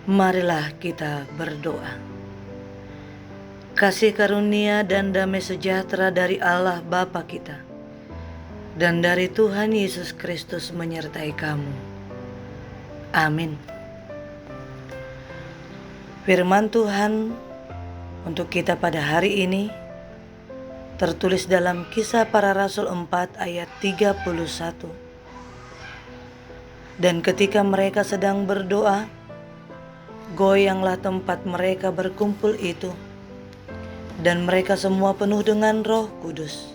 Marilah kita berdoa. Kasih karunia dan damai sejahtera dari Allah Bapa kita dan dari Tuhan Yesus Kristus menyertai kamu. Amin. Firman Tuhan untuk kita pada hari ini tertulis dalam Kisah Para Rasul 4 ayat 31. Dan ketika mereka sedang berdoa, goyanglah tempat mereka berkumpul itu, dan mereka semua penuh dengan Roh Kudus.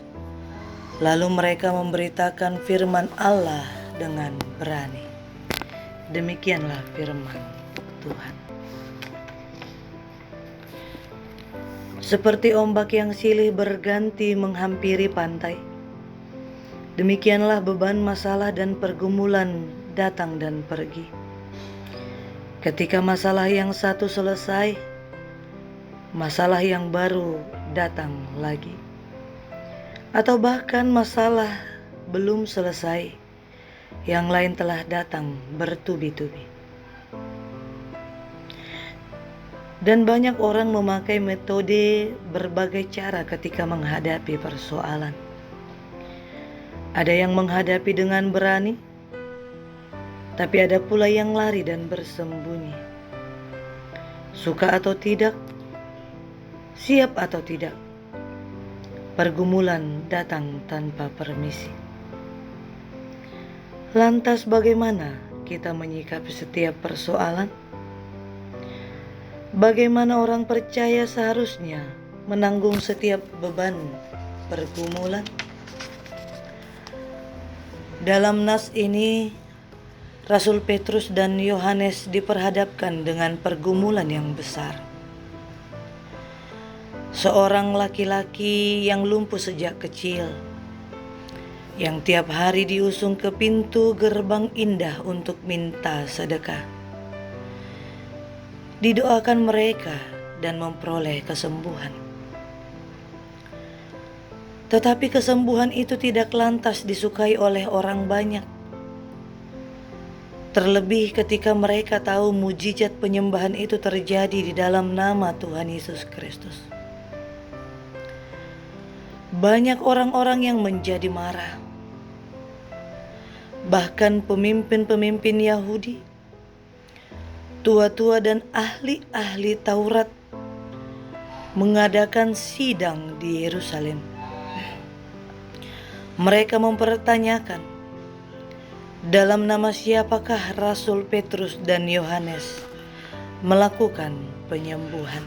Lalu mereka memberitakan firman Allah dengan berani. Demikianlah firman Tuhan. Seperti ombak yang silih berganti menghampiri pantai, demikianlah beban masalah dan pergumulan datang dan pergi. Ketika masalah yang satu selesai, masalah yang baru datang lagi. Atau bahkan masalah belum selesai, yang lain telah datang bertubi-tubi. Dan banyak orang memakai metode berbagai cara ketika menghadapi persoalan. Ada yang menghadapi dengan berani, tapi ada pula yang lari dan bersembunyi. Suka atau tidak, siap atau tidak, pergumulan datang tanpa permisi. Lantas bagaimana kita menyikapi setiap persoalan? Bagaimana orang percaya seharusnya menanggung setiap beban pergumulan? Dalam nas ini, Rasul Petrus dan Yohanes diperhadapkan dengan pergumulan yang besar. Seorang laki-laki yang lumpuh sejak kecil, yang tiap hari diusung ke pintu gerbang indah untuk minta sedekah. Didoakan mereka dan memperoleh kesembuhan. Tetapi kesembuhan itu tidak lantas disukai oleh orang banyak. Terlebih ketika mereka tahu mujizat penyembahan itu terjadi di dalam nama Tuhan Yesus Kristus. Banyak orang-orang yang menjadi marah. Bahkan pemimpin-pemimpin Yahudi, tua-tua dan ahli-ahli Taurat mengadakan sidang di Yerusalem. Mereka mempertanyakan, dalam nama siapakah Rasul Petrus dan Yohanes melakukan penyembuhan?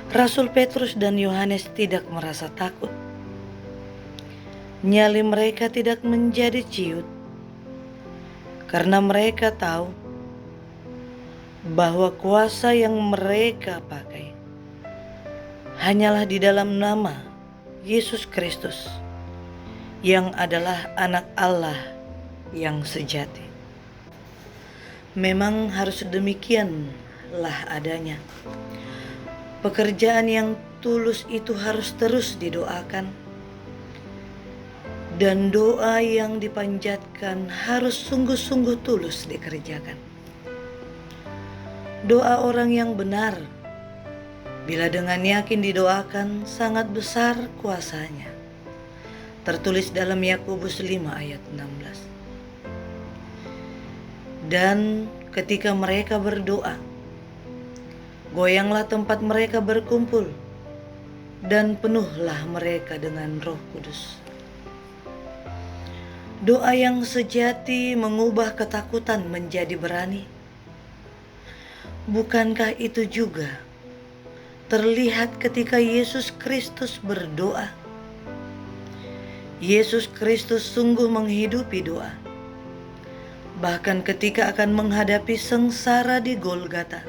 Rasul Petrus dan Yohanes tidak merasa takut. Nyali mereka tidak menjadi ciut, karena mereka tahu bahwa kuasa yang mereka pakai hanyalah di dalam nama Yesus Kristus, yang adalah anak Allah yang sejati. Memang harus demikianlah adanya. Pekerjaan yang tulus itu harus terus didoakan, dan doa yang dipanjatkan harus sungguh-sungguh tulus dikerjakan. Doa orang yang benar, bila dengan yakin didoakan, sangat besar kuasanya. Tertulis dalam Yakobus 5 ayat 16. Dan ketika mereka berdoa, goyanglah tempat mereka berkumpul, dan penuhlah mereka dengan Roh Kudus. Doa yang sejati mengubah ketakutan menjadi berani. Bukankah itu juga terlihat ketika Yesus Kristus berdoa? Yesus Kristus sungguh menghidupi doa. Bahkan ketika akan menghadapi sengsara di Golgota,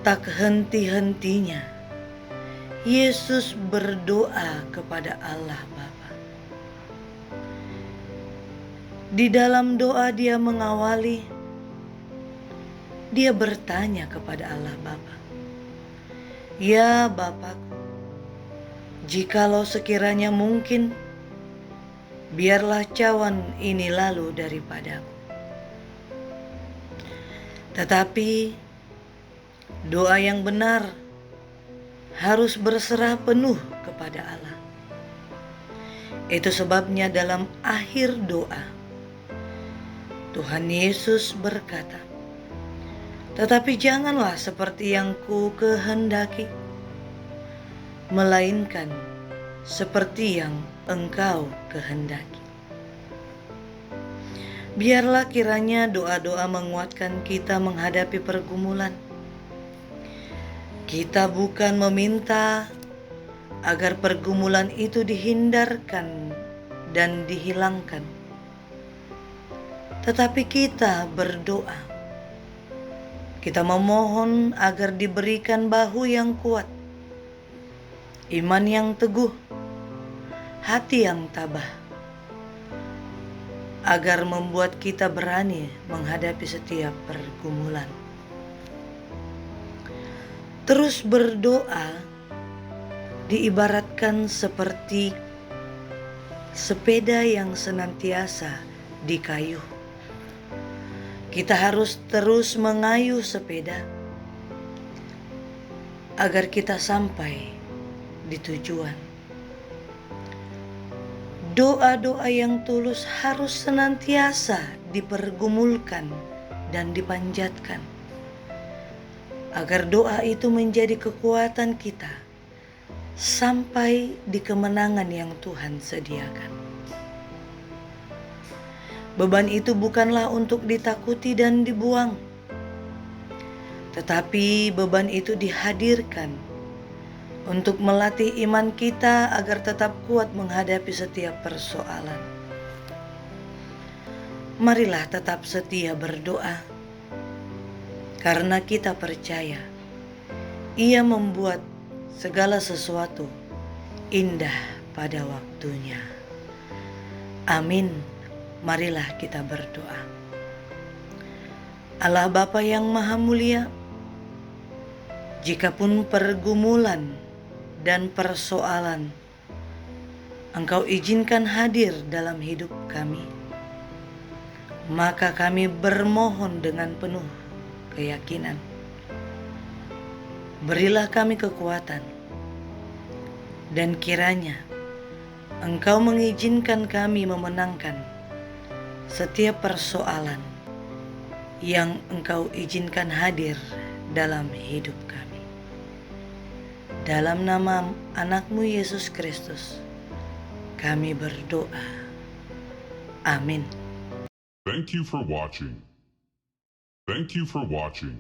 tak henti-hentinya Yesus berdoa kepada Allah Bapa. Di dalam doa dia mengawali, dia bertanya kepada Allah Bapa, "Ya Bapakku, jikalau sekiranya mungkin, biarlah cawan ini lalu daripadaku. Tetapi doa yang benar harus berserah penuh kepada Allah. Itu sebabnya dalam akhir doa, Tuhan Yesus berkata, "Tetapi janganlah seperti yang ku kehendaki, melainkan seperti yang Engkau kehendaki." Biarlah kiranya doa-doa menguatkan kita menghadapi pergumulan. Kita bukan meminta agar pergumulan itu dihindarkan dan dihilangkan, tetapi kita berdoa. Kita memohon agar diberikan bahu yang kuat, iman yang teguh, hati yang tabah, agar membuat kita berani menghadapi setiap pergumulan. Terus berdoa diibaratkan seperti sepeda yang senantiasa dikayuh. Kita harus terus mengayuh sepeda agar kita sampai di tujuan. Doa-doa yang tulus harus senantiasa dipergumulkan dan dipanjatkan, agar doa itu menjadi kekuatan kita sampai di kemenangan yang Tuhan sediakan. Beban itu bukanlah untuk ditakuti dan dibuang, tetapi beban itu dihadirkan untuk melatih iman kita agar tetap kuat menghadapi setiap persoalan. Marilah tetap setia berdoa, karena kita percaya Ia membuat segala sesuatu indah pada waktunya. Amin. Marilah kita berdoa. Allah Bapa yang Maha Mulia, jikapun pergumulan dan persoalan Engkau izinkan hadir dalam hidup kami, maka kami bermohon dengan penuh keyakinan. Berilah kami kekuatan, dan kiranya Engkau mengizinkan kami memenangkan setiap persoalan yang Engkau izinkan hadir dalam hidup kami. Dalam nama anak-Mu Yesus Kristus, kami berdoa. Amin. Thank you for watching.